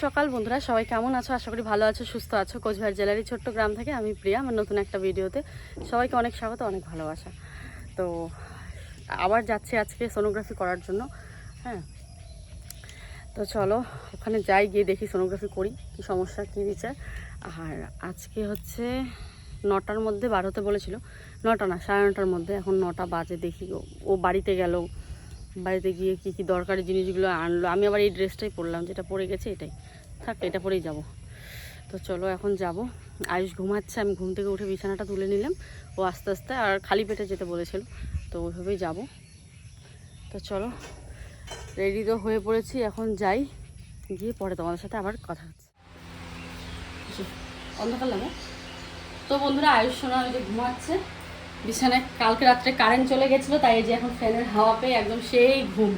সকাল বন্ধুরা, সবাই কেমন আছো? আশা করি ভালো আছো, সুস্থ আছো। কোচবিহার জেলারই ছোট্ট গ্রাম থেকে আমি প্রিয়া, আমার নতুন একটা ভিডিওতে সবাইকে অনেক স্বাগত, অনেক ভালোবাসা। তো আবার যাচ্ছি আজকে সোনোগ্রাফি করার জন্য। হ্যাঁ, তো চলো ওখানে যাই, গিয়ে দেখি সোনোগ্রাফি করি, কী সমস্যা কী বিচার। আর আজকে হচ্ছে 9টার মধ্যে বার হতে বলেছিল, 9টা না 9:30টার মধ্যে, এখন 9টা বাজে। দেখি ও বাড়িতে গেল, বাড়িতে গিয়ে কী কী দরকারি জিনিসগুলো আনলো। আমি আবার এই ড্রেসটাই পরলাম, যেটা পরে গেছে এটাই থাক, এটা পরেই যাব। তো চলো এখন যাব। আয়ুষ ঘুমাচ্ছে, আমি ঘুম থেকে উঠে বিছানাটা তুলে নিলাম। ও আস্তে আস্তে আর খালি পেটে যেতে বলেছিল, তো ওইভাবেই যাব। তো চলো রেডি তো হয়ে পড়েছি, এখন যাই, গিয়ে পরে তোমাদের সাথে আবার কথা হচ্ছে। অন্ধকার লাগে। তো বন্ধুরা, আয়ুষ সোনা ওই যে ঘুমাচ্ছে বিছানায়। কালকে রাত্রে কারেন্ট চলে গেছিলো, তাই এই যে এখন ফ্যানের হাওয়া পেয়ে একদম সেই ঘুম,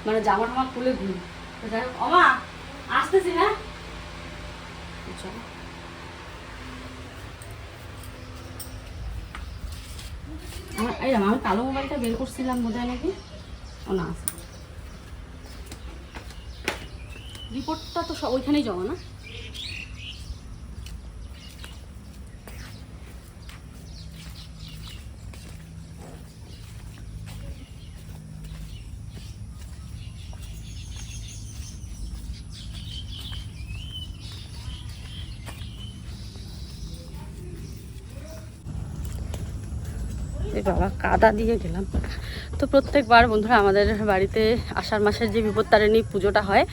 মানে জামা টামা খুলে ঘুম। তো যাই হোক, অমা আসতেছি, হ্যাঁ চলো। এই আমি কালো মোবাইলটা বের করছিলাম, বোধ হয় নাকি ও না আছে। রিপোর্টটা তো সব ওইখানেই জমা না? বাবা কাদা দিয়ে গেলাম। তো প্রত্যেকবার বন্ধুরা আমাদের বাড়িতে আষাঢ় মাসের যে বিপত্তারিণী পুজোটা হয়,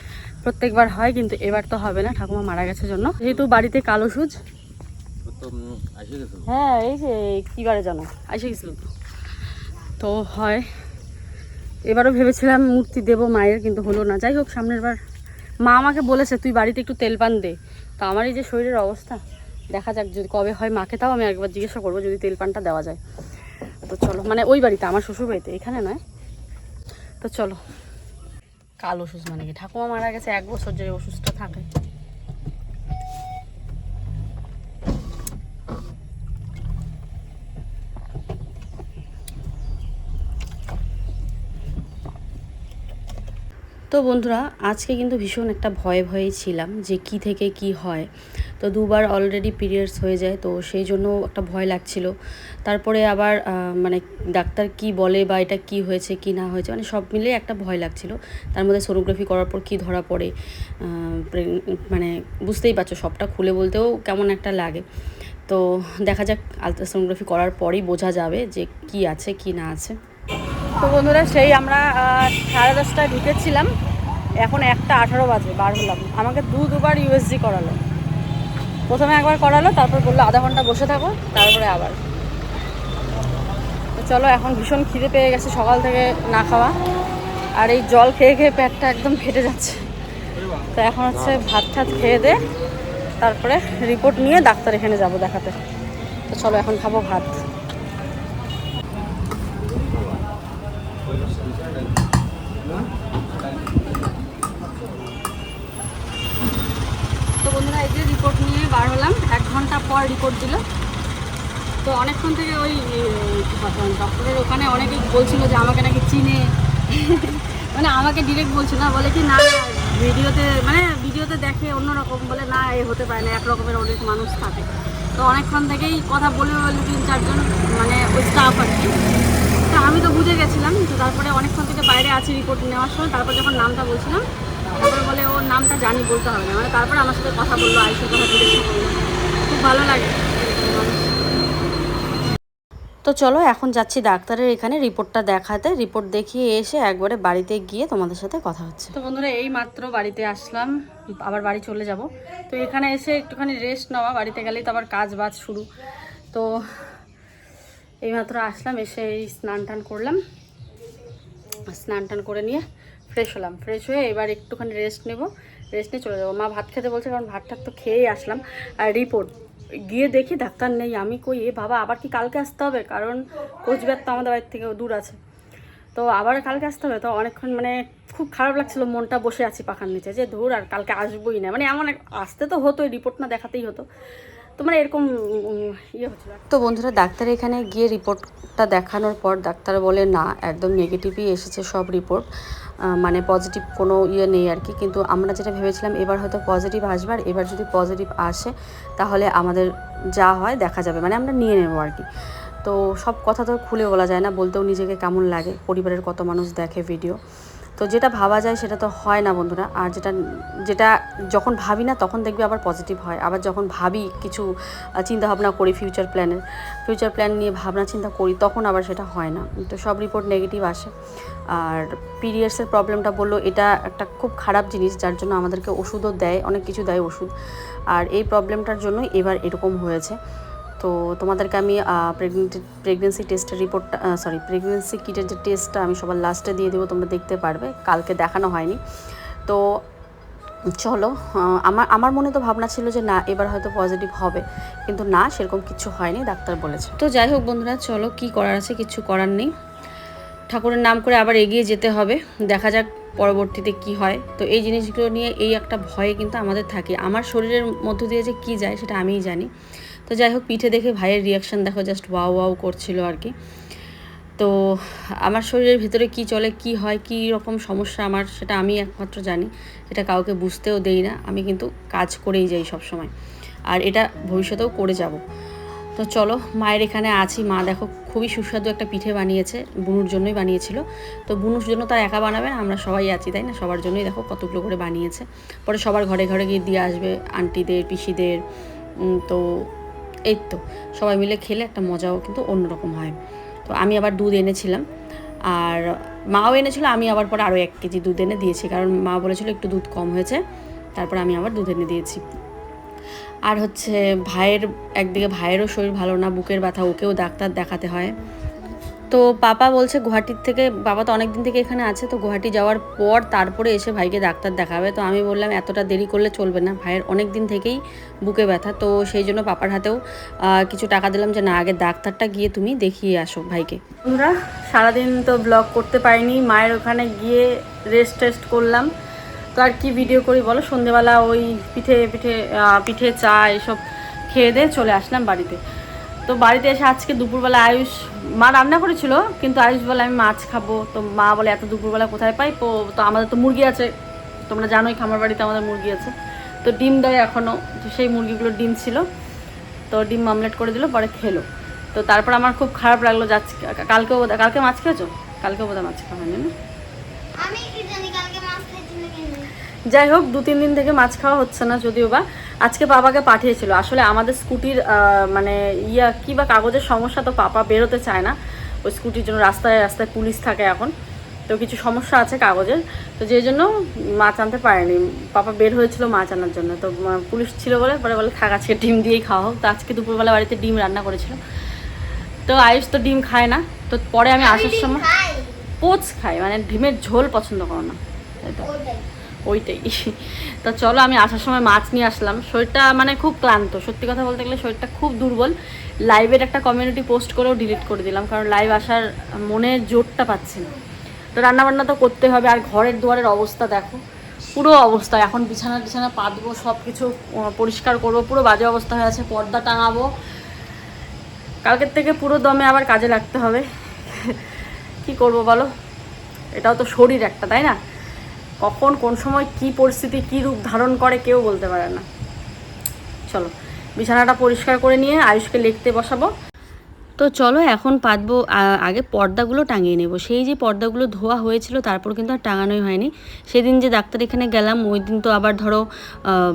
প্রত্যেকবার হয়, কিন্তু এবার তো হবে না, ঠাকুমা মারা গেছে জন্য। যেহেতু বাড়িতে কালো সুজ, হ্যাঁ এই যে কি বারে জানো এসে গেছিল, তো হয়। এবারও ভেবেছিলাম মূর্তি দেবো মায়ের, কিন্তু হলো না। যাই হোক, সামনের বার মা আমাকে বলেছে তুই বাড়িতে একটু তেল পান দে। তো আমার এই যে শরীরের অবস্থা, দেখা যাক যদি কবে হয়। মাকে তাও আমি একবার জিজ্ঞাসা করবো যদি তেল পানটা দেওয়া যায়। তো চলো, মানে ওই বাড়িতে, আমার শ্বশুর বাড়িতে, এখানে নয়। তো চলো। কালো সুজ মানে কি? ঠাকুমা মারা গেছে 1 বছর, যে অসুস্থ থাকে। তো বন্ধুরা, আজকে কিন্তু ভীষণ একটা ভয়ে ছিলাম যে কি থেকে কি হয়। তো 2বার অলরেডি পিরিয়ডস হয়ে যায়, তো সেই জন্য একটা ভয় লাগছিল। তারপরে আবার মানে ডাক্তার কি বলে বা এটা কি হয়েছে কি না হয়েছে, মানে সব মিলে একটা ভয় লাগছিল। তার মধ্যে সোনোগ্রাফি করার পর কি ধরা পড়ে, মানে বুঝতেই পারছো, সবটা খুলে বলতেও কেমন একটা লাগে। তো দেখা যাক, আলট্রাসোনোগ্রাফি করার পরই বোঝা যাবে যে কি আছে কি না আছে। তো বন্ধুরা, সেই আমরা 10:30টায় ঢুকেছিলাম, এখন 1:18 বাজে বার হলাম। আমাকে দুবার ইউএসজি করালো। প্রথমে একবার করালো, তারপর বললো আধা ঘন্টা বসে থাকো, তারপরে আবার। তো চলো, এখন ভীষণ খিদে পেয়ে গেছে সকাল থেকে না খাওয়া, আর এই জল খেয়ে খেয়ে পেটটা একদম ফেটে যাচ্ছে। তো এখন হচ্ছে ভাত ঠাত খেয়ে দে, তারপরে রিপোর্ট নিয়ে ডাক্তার এখানে যাব দেখাতে। তো চলো এখন খাবো ভাত। তো বন্ধুরা, এই যে রিপোর্ট নিয়ে বার হলাম, 1 ঘন্টা পর রিপোর্ট দিল। তো অনেকক্ষণ থেকে ওই ডক্টরের ওখানে অনেকেই বলছিল যে আমাকে নাকি চিনে মানে আমাকে ডিরেক্ট বলছিল না, বলে কি না ভিডিওতে দেখে অন্যরকম, বলে না এ হতে পারে না, এক রকমের অনেক মানুষ থাকে। তো অনেকক্ষণ থেকেই কথা বলে 3-4 জন, মানে ওই স্টাফ আর কি। তো আমি তো বুঝে গেছিলাম। তো তারপরে অনেকক্ষণ থেকে বাইরে আছি রিপোর্ট নেওয়ার সময়, তারপর যখন নামটা বলছিলাম, তারপরে বলে ওর নামটা জানি, বলতে হবে না, মানে তারপরে আমার সাথে কথা বললো, আয়ুষের কথা জিজ্ঞেস করলো। খুব ভালো লাগে। তো চলো এখন যাচ্ছি ডাক্তারের এখানে রিপোর্টটা দেখাতে। রিপোর্ট দেখিয়ে এসে একবারে বাড়িতে গিয়ে তোমাদের সাথে কথা হচ্ছে। তো বন্ধুরা, এই মাত্র বাড়িতে আসলাম, আবার বাড়ি চলে যাব। তো এখানে এসে একটুখানি রেস্ট নেওয়া, বাড়িতে গেলেই তো আবার কাজ বাজ শুরু। তো এই মাত্র আসলাম, এসে এই স্নান টান করলাম, স্নান টান করে নিয়ে ফ্রেশ হলাম। ফ্রেশ হয়ে এবার একটুখানি রেস্ট নেব, রেস্ট নিয়ে চলে যাবো। মা ভাত খেতে বলছে, কারণ ভাত ঠাক তো খেয়েই আসলাম। আর রিপোর্ট গিয়ে দেখি ডাক্তার নেই। আমি কই এ বাবা, আবার কি কালকে আসতে হবে? কারণ কোচবিহার তো আমাদের বাড়ির থেকে দূর আছে, তো আবার কালকে আসতে হবে। তো অনেকক্ষণ মানে খুব খারাপ লাগছিলো, মনটা বসে আছি পাখার নিচে, যে ধুর আর কালকে আসবোই না। মানে এমন আসতে তো হতো, রিপোর্ট না দেখাতেই হতো, তো মানে এরকম ইয়ে হচ্ছিল। তো বন্ধুরা, ডাক্তার এখানে গিয়ে রিপোর্টটা দেখানোর পর ডাক্তার বলে না, একদম নেগেটিভই এসেছে সব রিপোর্ট। মানে পজিটিভ কোনো ইয়ে নেই আর কি। কিন্তু আমরা যেটা ভেবেছিলাম এবার হয়তো পজিটিভ আসবে, আর এবার যদি পজিটিভ আসে তাহলে আমাদের যা হয় দেখা যাবে, মানে আমরা নিয়ে নেবো আর কি। তো সব কথা তো খুলে বলা যায় না, বলতেও নিজেকে কেমন লাগে, পরিবারের কত মানুষ দেখে ভিডিও। তো যেটা ভাবা যায় সেটা তো হয় না বন্ধুরা, আর যেটা যেটা যখন ভাবি না তখন দেখবে আবার পজিটিভ হয়, আবার যখন ভাবি কিছু চিন্তাভাবনা করি ফিউচার প্ল্যান নিয়ে ভাবনা চিন্তা করি তখন আবার সেটা হয় না। তো সব রিপোর্ট নেগেটিভ আসে। আর পিরিয়ডসের প্রবলেমটা বললো এটা একটা খুব খারাপ জিনিস, যার জন্য আমাদেরকে ওষুধও দেয়, অনেক কিছু দেয় ওষুধ। আর এই প্রবলেমটার জন্যই এবার এরকম হয়েছে। তো তোমাদেরকে আমি প্রেগনেন্সি টেস্টের রিপোর্টটা প্রেগনেন্সি কিটের যে টেস্টটা আমি সবার লাস্টে দিয়ে দেবো, তোমরা দেখতে পারবে, কালকে দেখানো হয়নি। তো চলো, আমার মনে তো ভাবনা ছিল যে না এবার হয়তো পজিটিভ হবে, কিন্তু না, সেরকম কিছু হয়নি, ডাক্তার বলেছে। তো যাই হোক বন্ধুরা, চলো কি করার আছে, কিছু করার নেই, ঠাকুরের নাম করে আবার এগিয়ে যেতে হবে, দেখা যাক পরবর্তীতে কি হয়। তো এই জিনিসগুলো নিয়ে এই একটা ভয়ে কিন্তু আমাদের থাকে, আমার শরীরের মধ্য দিয়ে যে কী যায় সেটা আমিই জানি। তো যাই হোক, পিঠে দেখে ভাইয়ের রিয়াকশান দেখো, জাস্ট ওয়াও ওয়াও করছিল আর কি। তো আমার শরীরের ভিতরে কি চলে, কি হয়, কী রকম সমস্যা আমার, সেটা আমি একমাত্র জানি, এটা কাউকে বুঝতেও দেই না। আমি কিন্তু কাজ করেই যাই সব সময়, আর এটা ভবিষ্যতেও করে যাব। তো চলো, মায়ের এখানে আছি, মা দেখো খুবই সুস্বাদু একটা পিঠে বানিয়েছে, বুনুর জন্যই বানিয়েছিল। তো বুনুর জন্য তো একা বানাবে না, আমরা সবাই আছি তাই না, সবার জন্যই দেখো কতগুলো করে বানিয়েছে। পরে সবার ঘরে ঘরে গিয়ে দিয়ে আসবে, আন্টিদের, পিসিদের। তো এই তো সবাই মিলে খেলে একটা মজাও কিন্তু অন্যরকম হয়। তো আমি আবার দুধ এনেছিলাম, আর মাও এনেছিল, আমি আবার পরে আরও 1 কেজি দুধ এনে দিয়েছি, কারণ মা বলেছিল একটু দুধ কম হয়েছে, তারপর আমি আবার দুধ এনে দিয়েছি। আর হচ্ছে একদিকে ভাইয়েরও শরীর ভালো না, বুকের ব্যথা, ওকেও ডাক্তার দেখাতে হয়। তো পাপা বলছে গুয়াহাটির থেকে, বাবা তো অনেক দিন থেকে এখানে আছে, তো গুয়াহাটি যাওয়ার পর তারপরে এসে ভাইকে ডাক্তার দেখাবে। তো আমি বললাম এতটা দেরি করলে চলবে না, ভাইয়ের অনেক দিন থেকেই বুকে ব্যথা, তো সেই জন্য পাপার হাতেও কিছু টাকা দিলাম যে না, আগে ডাক্তারটা গিয়ে তুমি দেখিয়ে আসো ভাইকে। আমরা সারাদিন তো ব্লগ করতে পারিনি, মায়ের ওখানে গিয়ে রেস্ট করলাম। তো আর কি ভিডিও করি বলো, সন্ধেবেলা ওই পিঠে চা এসব খেয়ে দিয়ে চলে আসলাম বাড়িতে। তো বাড়িতে এসে আজকে দুপুরবেলা আয়ুষ, মা রান্না করেছিল, কিন্তু আয়ুষ বলে আমি মাছ খাবো। তো মা বলে এত দুপুরবেলা কোথায় পাই, তো আমাদের তো মুরগি আছে, তোমরা জানোই খামার বাড়িতে আমাদের মুরগি আছে, তো ডিম দেয় এখনও, তো সেই মুরগিগুলোর ডিম ছিল, তো ডিম অমলেট করে দিল, পরে খেলো। তো তারপর আমার খুব খারাপ লাগলো, যাচ্ছে কালকে মাছ খেয়েছো? কালকেও বোধহয় মাছ খাওয়া হয়নি না? যাই হোক, 2-3 দিন থেকে মাছ খাওয়া হচ্ছে না, যদিও বা আজকে বাবাকে পাঠিয়েছিল। আসলে আমাদের স্কুটির মানে কি বা কাগজের সমস্যা, তো পাপা বেরোতে চায় না ওই স্কুটির জন্য, রাস্তায় রাস্তায় পুলিশ থাকে এখন, তো কিছু সমস্যা আছে কাগজের, তো যেই জন্য মাছ আনতে পারেনি। পাপা বের হয়েছিল মাছ আনার জন্য, তো পুলিশ ছিল বলে বলে থাক আজকে ডিম দিয়েই খাওয়া হোক। তো আজকে দুপুরবেলা বাড়িতে ডিম রান্না করেছিল। তো আয়ুষ তো ডিম খায় না, তো পরে আমি আসার সময় পোচ খাই, মানে ডিমের ঝোল পছন্দ করো না, তাই তো ওইটাই। তো চলো, আমি আসার সময় মাছ নিয়ে আসলাম, শরীরটা মানে খুব ক্লান্ত, সত্যি কথা বলতে গেলে শরীরটা খুব দুর্বল। লাইভের একটা কমিউনিটি পোস্ট করেও ডিলিট করে দিলাম, কারণ লাইভ আসার মনের জোরটা পাচ্ছি না। তো রান্নাবান্না তো করতে হবে, আর ঘরের দুয়ারের অবস্থা দেখো, পুরো অবস্থা, এখন বিছানা পাতবো, সব কিছু পরিষ্কার করবো, পুরো বাজে অবস্থা হয়ে আছে, পর্দা টাঙাবো, কালকের থেকে পুরো দমে আবার কাজে লাগতে হবে। কি করব বলো, এটাও তো শরীর একটা, তাই না? কখন কোন সময় কি পরিস্থিতি কি রূপ ধারণ করে কেউ বলতে পারে না। চলো, বিছানাটা পরিষ্কার করে নিয়ে আয়ুষকে লিখতে বসাবো। তো চলো এখন পাতবো, আগে পর্দাগুলো টাঙিয়ে নেব। সেই যে পর্দাগুলো ধোয়া হয়েছিল তারপর কিন্তু আর টাঙানোই হয়নি। সেদিন যে ডাক্তার এখানে গেলাম ওই দিন তো আবার ধরো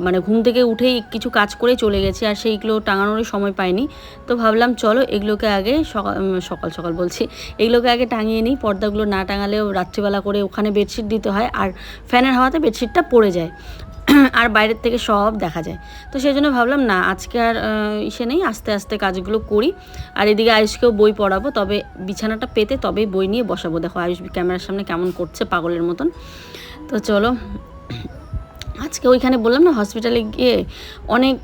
মানে ঘুম থেকে উঠেই কিছু কাজ করে চলে গেছি, আর সেইগুলো টাঙানোরই সময় পাইনি। তো ভাবলাম চলো এগুলোকে আগে সকাল বলছি, এগুলোকে আগে টাঙিয়ে নিই। পর্দাগুলো না টাঙালেও রাত্রিবেলা করে ওখানে বেডশিট দিতে হয়, আর ফ্যানের হাওয়াতে বেডশিটটা পড়ে যায়, আর বাইরের থেকে সব দেখা যায়। তো সেই জন্য ভাবলাম না, আজকে আর নেই, আস্তে আস্তে কাজগুলো করি। আর এদিকে আয়ুষকেও বই পড়াবো, তবে বিছানাটা পেতে তবেই বই নিয়ে বসাবো। দেখো আয়ুষ ক্যামেরার সামনে কেমন করছে পাগলের মতন। তো চলো, আজকে ওইখানে বললাম না, হসপিটালে গিয়ে অনেক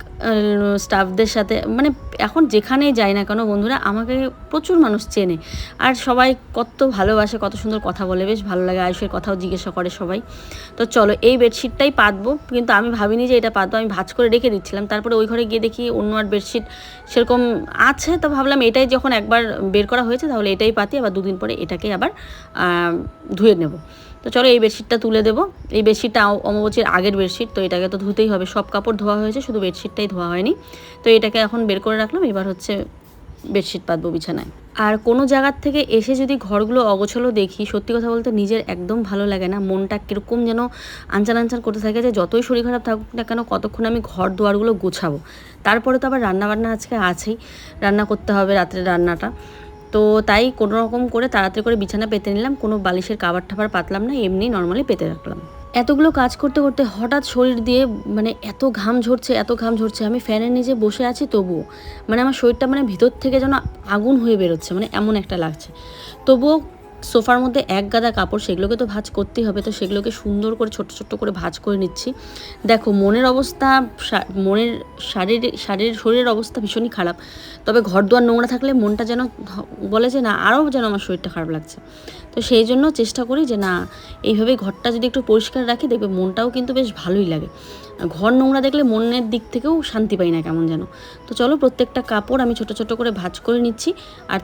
স্টাফদের সাথে, মানে এখন যেখানেই যাই না কেন বন্ধুরা, আমাকে প্রচুর মানুষ চেনে, আর সবাই কত ভালোবাসে, কত সুন্দর কথা বলে, বেশ ভালো লাগে। আয়ুষের কথাও জিজ্ঞাসা করে সবাই। তো চলো, এই বেডশিটটাই পাতবো, কিন্তু আমি ভাবিনি যে এটা পাতবো, আমি ভাঁজ করে রেখে দিচ্ছিলাম। তারপরে ওই ঘরে গিয়ে দেখি অন্য আর বেডশিট সেরকম আছে, তো ভাবলাম এটাই যখন একবার বের করা হয়েছে তাহলে এটাই পাতি, আবার 2 দিন পরে এটাকেই আবার ধুয়ে নেব। তো চলো এই বেডশিটটা তুলে দেবো। এই বেডশিটটা অমাবস্যার আগের বেডশিট, তো এটাকে তো ধুতেই হবে। সব কাপড় ধোয়া হয়েছে, শুধু বেডশিটটাই ধোয়া হয়নি। তো এটাকে এখন বের করে রাখলাম, এবার হচ্ছে বেডশিট পাতবো বিছানায়। আর কোনো জায়গার থেকে এসে যদি ঘরগুলো অগোছালো দেখি, সত্যি কথা বলতে নিজের একদম ভালো লাগে না। মনটা কীরকম যেন আনচান আনচান করতে থাকে যে যতই শরীর খারাপ থাকুক না কেন, কতক্ষণ আমি ঘর দুয়ারগুলো গোছাবো। তারপরে তো আবার রান্নাবান্না আজকে আছেই, রান্না করতে হবে রাত্রের রান্নাটা। তো তাই কোনো রকম করে তাড়াতাড়ি করে বিছানা পেতে নিলাম, কোনো বালিশের কাবার ঠাবার পাতলাম না, এমনি নর্মালি পেতে রাখলাম। এতগুলো কাজ করতে করতে হঠাৎ শরীর দিয়ে মানে এত ঘাম ঝরছে, আমি ফ্যানের নিচে বসে আছি তবুও মানে আমার শরীরটা মানে ভিতর থেকে যেন আগুন হয়ে বেরোচ্ছে, মানে এমন একটা লাগছে। তবুও সোফার মধ্যে এক গাদা কাপড়, সেগুলোকে তো ভাঁজ করতেই হবে, তো সেগুলোকে সুন্দর করে ছোট ছোট করে ভাঁজ করে নিচ্ছি। দেখো মনের অবস্থা, মনের শরীরের অবস্থা ভীষণই খারাপ। তবে ঘর দুয়ার নোংরা থাকলে মনটা যেন বলে যে না, আরও যেন আমার শরীরটা খারাপ লাগছে। তো সেই জন্য চেষ্টা করি যে না, এইভাবে ঘরটা যদি একটু পরিষ্কার রাখি, দেখবে মনটাও কিন্তু বেশ ভালোই লাগে। ঘর নোংরা দেখলে মনের দিক থেকেও শান্তি পাই না কেমন যেন। তো চলো প্রত্যেকটা কাপড় আমি ছোট ছোট করে ভাঁজ করে নিচ্ছি, আর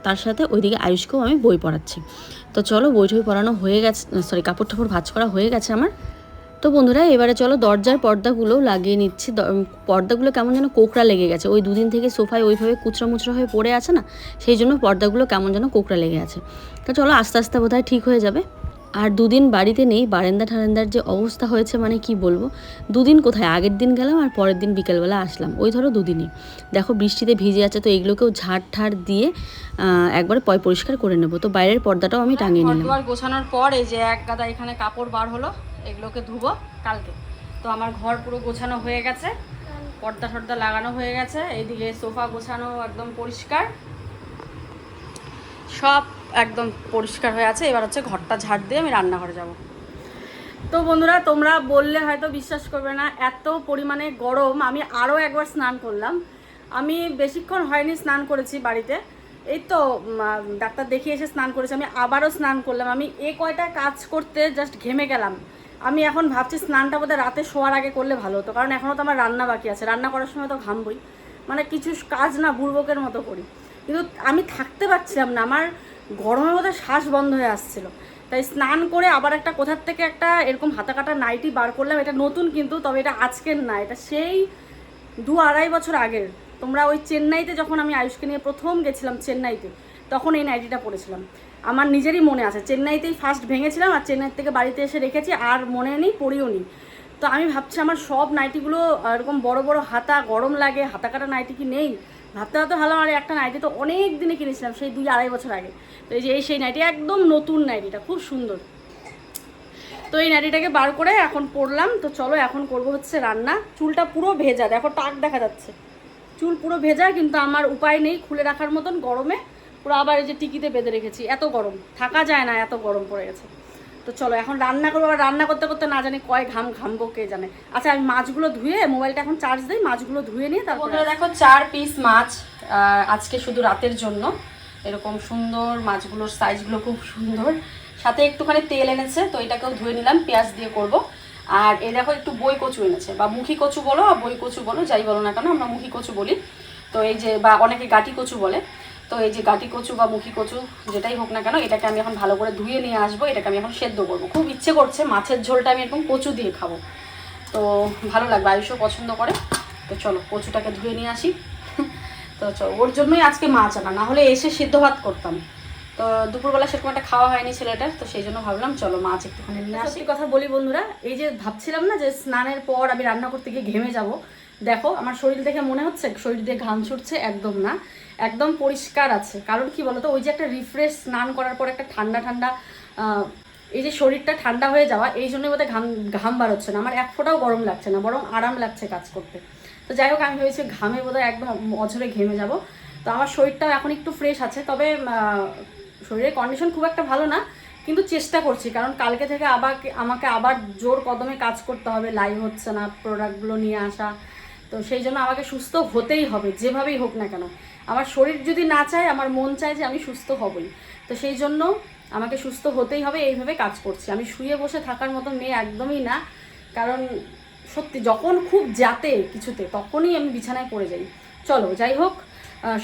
তার সাথে ওইদিকে আয়ুষকেও আমি বই পড়াচ্ছি। তো চলো বই পড়ানো হয়ে গেছে, কাপড় টাপড় ভাঁজ করা হয়ে গেছে আমার। তো বন্ধুরা এবারে চলো দরজার পর্দাগুলো লাগিয়ে নিচ্ছি। পর্দাগুলো কেমন যেন কোকড়া লেগে গেছে, ওই দুদিন থেকে সোফায় ওইভাবে কুচরা মুচড়া হয়ে পড়ে আছে না, সেই জন্য পর্দাগুলো কেমন যেন কোকড়া লেগে আছে। তো চলো আস্তে আস্তে বোধহয় ঠিক হয়ে যাবে। আর দুদিন বাড়িতে নেই, বারান্দা ঠারান্দার যে অবস্থা হয়েছে মানে কি বলবো। দুদিন কোথায়, আগের দিন গেলাম আর পরের দিন বিকেলবেলা আসলাম, ওই ধরো দুদিনই। দেখো বৃষ্টিতে ভিজে আছে, তো এগুলোকেও ঝাড় ঠাড় দিয়ে একবার পরিষ্কার করে নেবো। তো বাইরের পর্দাটাও আমি টাঙিয়ে নিলাম। ঘর গোছানোর পর এই যে এক গাদা এখানে কাপড় বার হলো, এগুলোকে ধুবো কালকে। তো আমার ঘর পুরো গোছানো হয়ে গেছে, পর্দা টর্দা লাগানো হয়ে গেছে, এইদিকে সোফা গোছানো একদম পরিষ্কার, সব একদম পরিষ্কার হয়ে আছে। এবার হচ্ছে ঘরটা ঝাড় দিয়ে আমি রান্নাঘরে যাব। তো বন্ধুরা তোমরা বললে হয়তো বিশ্বাস করবে না, এত পরিমাণে গরম। আমি আরও একবার স্নান করলাম, আমি বেশিক্ষণ হয়নি স্নান করেছি বাড়িতে, এই তো ডাক্তার দেখিয়ে এসে স্নান করেছি। আমি আবারও স্নান করলাম, আমি কয়টা কাজ করতে জাস্ট ঘেমে গেলাম। আমি এখন ভাবছি স্নানটা বোধহয় রাতে শোয়ার আগে করলে ভালো হতো, কারণ এখনও তো আমার রান্না বাকি আছে, রান্না করার সময় তো ঘামবই, মানে কিছু কাজ না বুড়বকের মতো করি, কিন্তু আমি থাকতে পারছিলাম না, আমার গরমের মধ্যে শ্বাস বন্ধ হয়ে আসছিল। তাই স্নান করে আবার একটা কোথার থেকে একটা এরকম হাতা কাটা নাইটি বার করলাম, এটা নতুন কিন্তু, তবে এটা আজকের না, এটা সেই 2-2.5 বছর আগের। তোমরা ওই চেন্নাইতে যখন আমি আয়ুষকে নিয়ে প্রথম গেছিলাম চেন্নাইতে, তখন এই নাইটিটা পরেছিলাম, আমার নিজেরই মনে আছে। চেন্নাইতেই ফার্স্ট ভেঙেছিলাম, আর চেন্নাই থেকে বাড়িতে এসে রেখেছি, আর মনে নেই পরিও নি। তো আমি ভাবছি আমার সব নাইটিগুলো এরকম বড় বড় হাতা, গরম লাগে, হাতা কাটা নাইটি কি নেই, ভাবতে ভাবতে ভালো। আর একটা নাইটি তো অনেক দিনে কিনেছিলাম, সেই 2-2.5 বছর আগে। তো এই যে সেই নাইটি একদম নতুন নাইটিটা, খুব সুন্দর। তো এই নাইটিটাকে বার করে এখন পরলাম। তো চলো এখন করব হচ্ছে রান্না। চুলটা পুরো ভেজা, দেখো টাক দেখা যাচ্ছে, চুল পুরো ভেজা, কিন্তু আমার উপায় নেই খুলে রাখার মতন, গরমে পুরো আবার এই যে টিকিতে বেঁধে রেখেছি, এত গরম থাকা যায় না, এত গরম পড়ে গেছে। তো চলো এখন রান্না করবো, আর রান্না করতে করতে না জানি কয় ঘামবো কে জানে। আচ্ছা আমি মাছগুলো ধুয়ে, মোবাইলটা এখন চার্জ দিই, মাছগুলো ধুয়ে নিয়ে তারপরে দেখো 4 পিস মাছ আজকে শুধু রাতের জন্য। এরকম সুন্দর মাছগুলোর সাইজগুলো খুব সুন্দর, সাথে একটুখানি তেল এনেছে, তো এটাকেও ধুয়ে নিলাম, পেঁয়াজ দিয়ে করব। আর এই দেখো একটু বই কচু এনেছে, বা মুখী কচু বলো আর বই কচু বলো, যাই বলো না কেন, আমরা মুখী কচু বলি। তো এই যে, বা অনেকে গাটি কচু বলে, তো এই যে গাটি কচু বা মুখী কচু যেটাই হোক না কেন, এটাকে আমি এখন ভালো করে ধুয়ে নিয়ে আসবো। এটাকে আমি এখন সেদ্ধ করবো, খুব ইচ্ছে করছে মাছের ঝোলটা আমি এরকম কচু দিয়ে খাবো, তো ভালো লাগবে, আয়ুষও পছন্দ করে। তো চলো কচুটাকে ধুয়ে নিয়ে আসি। তো চলো, ওর জন্যই আজকে মাছ আনা, না হলে এসে সিদ্ধ ভাত করতাম। তো দুপুরবেলা সেরকম একটা খাওয়া হয়নি ছেলেটার, তো সেই জন্য ভাবলাম চলো মাছ একটুখানি নিয়ে আসি। কথা বলি বন্ধুরা, এই যে ভাবছিলাম না যে স্নানের পর আমি রান্না করতে গিয়ে ঘেমে যাব, দেখো আমার শরীর দেখে মনে হচ্ছে শরীর দিয়ে ঘাম ছুটছে, একদম না, একদম পরিষ্কার আছে। কারণ কি বলতো, ওই যে একটা রিফ্রেশ, স্নান করার পর একটা ঠান্ডা ঠান্ডা, এই যে শরীরটা ঠান্ডা হয়ে যাওয়া, এই জন্যই বোধহয় ঘাম বার হচ্ছে না, আমার এক ফোঁটাও গরম লাগছে না, বরং আরাম লাগছে কাজ করতে। তো যাই হোক, আমি ভেবেছি ঘামে বোধহয় একদম অঝরে ঘেমে যাব। তো আমার শরীরটা এখন একটু ফ্রেশ আছে, তবে শরীরের কন্ডিশন খুব একটা ভালো না, কিন্তু চেষ্টা করছি, কারণ কালকে থেকে আমাকে আবার জোর কদমে কাজ করতে হবে, লাইভ হচ্ছে না, প্রোডাক্টগুলো নিয়ে আসা, তো সেই জন্য আমাকে সুস্থ হতেই হবে, যেভাবেই হোক না কেন। আমার শরীর যদি না চায়, আমার মন চায় যে আমি সুস্থ হবই, তো সেই জন্য আমাকে সুস্থ হতেই হবে, এইভাবে কাজ করছি। আমি শুয়ে বসে থাকার মতো মেয়ে একদমই না, কারণ সত্যি যখন খুব যাতে কিছুতে, তখনই আমি বিছানায় পড়ে যাই। চলো যাই হোক,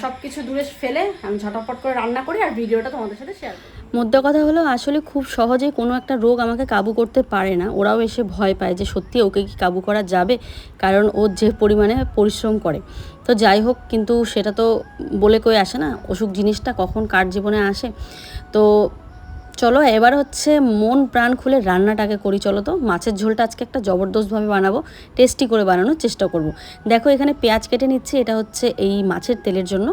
সব কিছু দূরে ফেলে আমি ঝটপট করে রান্না করি আর ভিডিওটা তোমাদের সাথে শেয়ার করি। মোদ্দা কথা হলো আসলে খুব সহজে কোনো একটা রোগ আমাকে কাবু করতে পারে না। ওরাও এসে ভয় পায় যে সত্যি ওকে কি কাবু করা যাবে, কারণ ও যে পরিমাণে পরিশ্রম করে। তো যাই হোক, কিন্তু সেটা তো বলে কই আসে না, অসুখ জিনিসটা কখন কার জীবনে আসে। তো চলো এবার হচ্ছে মন প্রাণ খুলে রান্নাটাকে করি। চলো তো মাছের ঝোলটা আজকে একটা জবরদস্তভাবে বানাবো, টেস্টি করে বানানোর চেষ্টা করব। দেখো এখানে পেঁয়াজ কেটে নিচ্ছি, এটা হচ্ছে এই মাছের তেলের জন্য।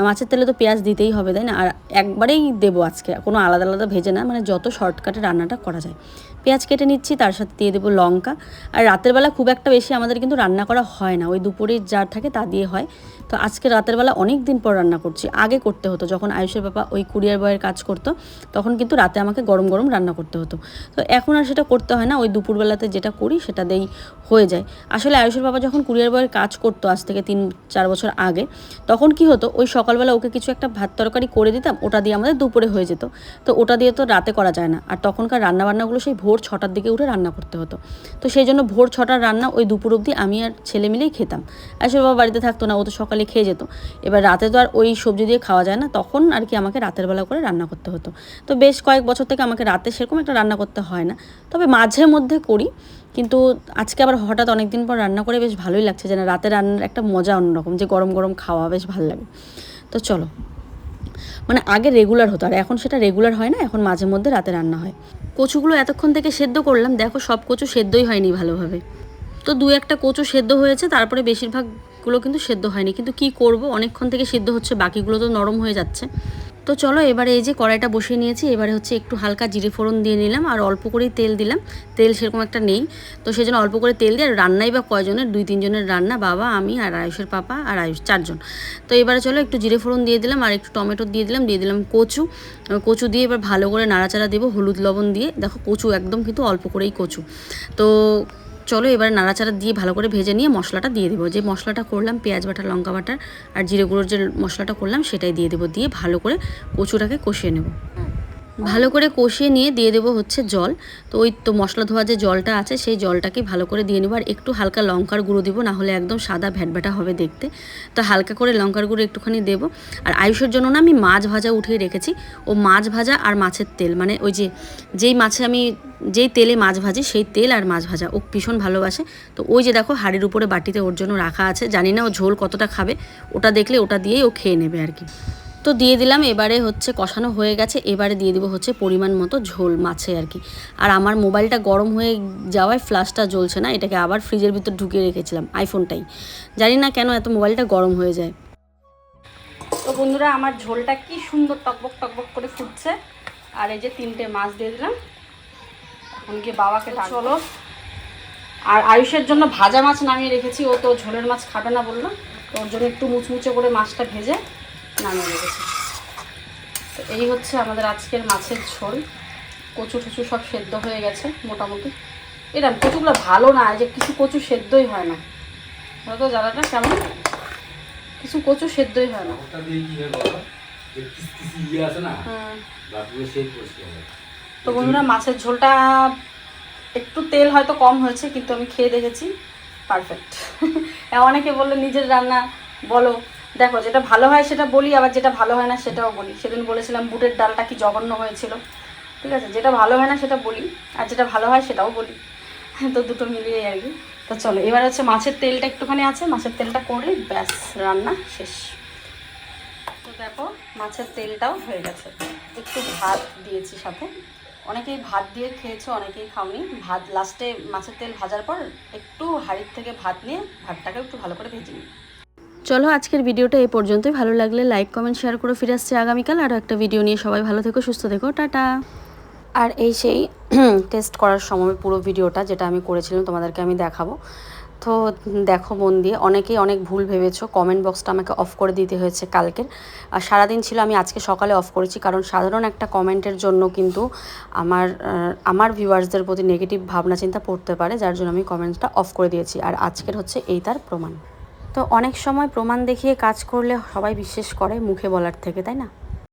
মাছের তেলে তো পেঁয়াজ দিতেই হবে, তাই না? আর একবারেই দেবো আজকে, কোনো আলাদা আলাদা ভেজে না, মানে যত শর্টকাটে রান্নাটা করা যায়। পেঁয়াজ কেটে নিচ্ছি, তার সাথে দিয়ে দেবো লঙ্কা। আর রাতের বেলা খুব একটা বেশি আমাদের কিন্তু রান্না করা হয় না, ওই দুপুরে যা থাকে তা দিয়ে হয়। তো আজকে রাতের বেলা অনেক দিন পর রান্না করছি। আগে করতে হতো যখন আয়ুষের বাবা ওই কুরিয়ার বয়ের কাজ করতো, তখন কিন্তু রাতে আমাকে গরম গরম রান্না করতে হতো। তো এখন আর সেটা করতে হয় না, ওই দুপুরবেলাতে যেটা করি সেটা দিয়েই হয়ে যায়। আসলে আয়ুষের বাবা যখন কুরিয়ার বয়ের কাজ করতো আজ থেকে 3-4 বছর আগে, তখন কি হতো, ওই সকালবেলা ওকে কিছু একটা ভাত তরকারি করে দিতাম, ওটা দিয়ে আমাদের দুপুরে হয়ে যেত। তো ওটা দিয়ে তো রাতে করা যায় না, আর তখনকার রান্নাবান্নাগুলো সেই ভোর 6টার দিকে উঠে রান্না করতে হতো। তো সেই জন্য ভোর 6টার রান্না ওই দুপুর অবধি আমি আর ছেলে মিলেই খেতাম। আয়ুষের বাবা বাড়িতে থাকতো না, ও তো সকালে খেয়ে যেত। এবার রাতে তো আর ওই সবজি দিয়ে খাওয়া যায় না, তখন আর কি আমাকে রাতের বেলা করে রান্না করতে হতো। তো বেশ কয়েক বছর থেকে আমাকে রাতে সেরকম একটা রান্না করতে হয় না, তবে মাঝে মধ্যে করি। কিন্তু আজকে আবার হঠাৎ অনেক দিন পর রান্না করে বেশ ভালোই লাগছে, যেন রাতে রান্নার একটা মজা অন্যরকম, যে গরম গরম খাওয়া বেশ ভালো লাগে। তো চলো, মানে আগে রেগুলার হতো, আর এখন সেটা রেগুলার হয় না, এখন মাঝে মধ্যে রাতে রান্না হয়। কচুগুলো এতক্ষণ থেকে সেদ্ধ করলাম, দেখো সব কচু সেদ্ধই হয়নি ভালোভাবে। তো 2-1টা কচু সেদ্ধ হয়েছে, তারপরে বেশিরভাগগুলো কিন্তু সেদ্ধ হয়নি। কিন্তু কি করব, অনেকক্ষণ থেকে সেদ্ধ হচ্ছে, বাকিগুলো তো নরম হয়ে যাচ্ছে। তো চলো এবারে এই যে কড়াইটা বসিয়ে নিয়েছি, এবারে হচ্ছে একটু হালকা জিরে ফোড়ন দিয়ে নিলাম, আর অল্প করেই তেল দিলাম। তেল সেরকম একটা নেই, তো সেই জন্য অল্প করে তেল দিয়ে। আর রান্নাই বা কয়জনের, 2-3 জনের রান্না, বাবা, আমি আর আয়ুষের পাপা আর আয়ুষ, 4 জন। তো এবারে চলো একটু জিরে ফোড়ন দিয়ে দিলাম, আর একটু টমেটো দিয়ে দিলাম কচু। কচু দিয়ে এবার ভালো করে নাড়াচাড়া দেবো, হলুদ লবণ দিয়ে। দেখো কচু একদম কিন্তু অল্প করেই কচু। তো চলো এবার নাড়াচাড়া দিয়ে ভালো করে ভেজে নিয়ে মশলাটা দিয়ে দেবো, যে মশলাটা করলাম পেঁয়াজ বাটা, লঙ্কা বাটার আর জিরে গুঁড়োর যে মশলাটা করলাম সেটাই দিয়ে দেবো। দিয়ে ভালো করে কচুটাকে কষিয়ে নেব। ভালো করে কষিয়ে নিয়ে দিয়ে দেবো হচ্ছে জল। তো ওই তো মশলা ধোয়া যে জলটা আছে সেই জলটাকে ভালো করে দিয়ে নেবো। আর একটু হালকা লঙ্কার গুঁড়ো দেবো, না হলে একদম সাদা ভ্যাটভ্যাটা হবে দেখতে। তো হালকা করে লঙ্কার গুঁড়ো একটুখানি দেবো। আর আয়ুষের জন্য না আমি মাছ ভাজা উঠিয়ে রেখেছি। ও মাছ ভাজা আর মাছের তেল, মানে ওই যেই মাছে আমি যেই তেলে মাছ ভাজি সেই তেল আর মাছ ভাজা ও ভীষণ ভালোবাসে। তো ওই যে দেখো হাঁড়ির উপরে বাটিতে ওর জন্য রাখা আছে, জানি না ও ঝোল কতটা খাবে, ওটা দেখলে ওটা দিয়েই ও খেয়ে নেবে আর কি। তো দিয়ে দিলাম, এবারে হচ্ছে কষানো হয়ে গেছে, এবারে দিয়ে দিব হচ্ছে পরিমাণ মতো ঝোল মাছে আর কি। আর আমার মোবাইলটা গরম হয়ে যাওয়ায় ফ্ল্যাশটা জ্বলছে না, এটাকে আবার ফ্রিজের ভিতর ঢুকিয়ে রেখেছিলাম, আইফোনটাই। জানি না কেন এত মোবাইলটা গরম হয়ে যায়। তো বন্ধুরা, আমার ঝোলটা কি সুন্দর টকবক টকবক করে ফুটছে। আর এই যে 3টে মাছ দিয়ে দিলাম, এখন গিয়ে বাবাকে চলো। আর আয়ুষের জন্য ভাজা মাছ নামিয়ে রেখেছি, ও তো ঝোলের মাছ খাবে না বললো, তো ওর জন্য একটু মুচমুচে করে মাছটা ভেজে নামিয়ে রেখেছি। তো এই হচ্ছে আমাদের আজকের মাছের ঝোল। কচু টচু সব সেদ্ধ হয়ে গেছে মোটামুটি। এরকম কচুগুলো ভালো না, যে কিছু কচু সেদ্ধই হয় না, তো জ্বালাটা কেমন, কিছু কচু সেদ্ধই হয় না। তো বন্ধুরা, মাছের ঝোলটা একটু তেল হয়তো কম হয়েছে, কিন্তু আমি খেয়ে দেখেছি পারফেক্ট। অনেকে বললে নিজের রান্না বলো, দেখো যেটা ভালো হয় সেটা বলি, আবার যেটা ভালো হয় না সেটাও বলি। সেদিন বলেছিলাম বুটের ডালটা কি জঘন্য হয়েছিল, ঠিক আছে, যেটা ভালো হয় না সেটা বলি, আর যেটা ভালো হয় সেটাও বলি। তো দুটো মিলিয়ে আর কি। তো চলো এবার হচ্ছে মাছের তেলটা একটুখানি আছে, মাছের তেলটা করলে ব্যাস রান্না শেষ। তো দেখো মাছের তেলটাও হয়ে গেছে, একটু ভাত দিয়েছি সাথে। অনেকেই ভাত দিয়ে খেয়েছো, অনেকেই খাওনি ভাত। লাস্টে মাছের তেল ভাজার পর একটু হাঁড়ির থেকে ভাত নিয়ে ভাতটাকে একটু ভালো করে ভেজে নিই। চলো আজকের ভিডিওটা এই পর্যন্তই। ভালো লাগলে লাইক কমেন্ট শেয়ার করে ফিরে আসছে আগামীকাল আরও একটা ভিডিও নিয়ে। সবাই ভালো থেকো, সুস্থ থেকো, টাটা। আর এই সেই টেস্ট করার সময় পুরো ভিডিওটা যেটা আমি করেছিলাম তোমাদেরকে আমি দেখাবো। তো দেখো মন দিয়ে, অনেকেই অনেক ভুল ভেবেছো, কমেন্ট বক্সটা আমাকে অফ করে দিতে হয়েছে কালকের। আর সারাদিন ছিল, আমি আজকে সকালে অফ করেছি, কারণ সাধারণ একটা কমেন্টের জন্য কিন্তু আমার ভিউয়ার্সদের প্রতি নেগেটিভ ভাবনা চিন্তা পড়তে পারে, যার জন্য আমি কমেন্টটা অফ করে দিয়েছি। আর আজকের হচ্ছে এই তার প্রমাণ। তো অনেক সময় প্রমাণ দেখিয়ে কাজ করলে সবাই বিশ্বাস করে মুখে বলার থেকে, তাই না?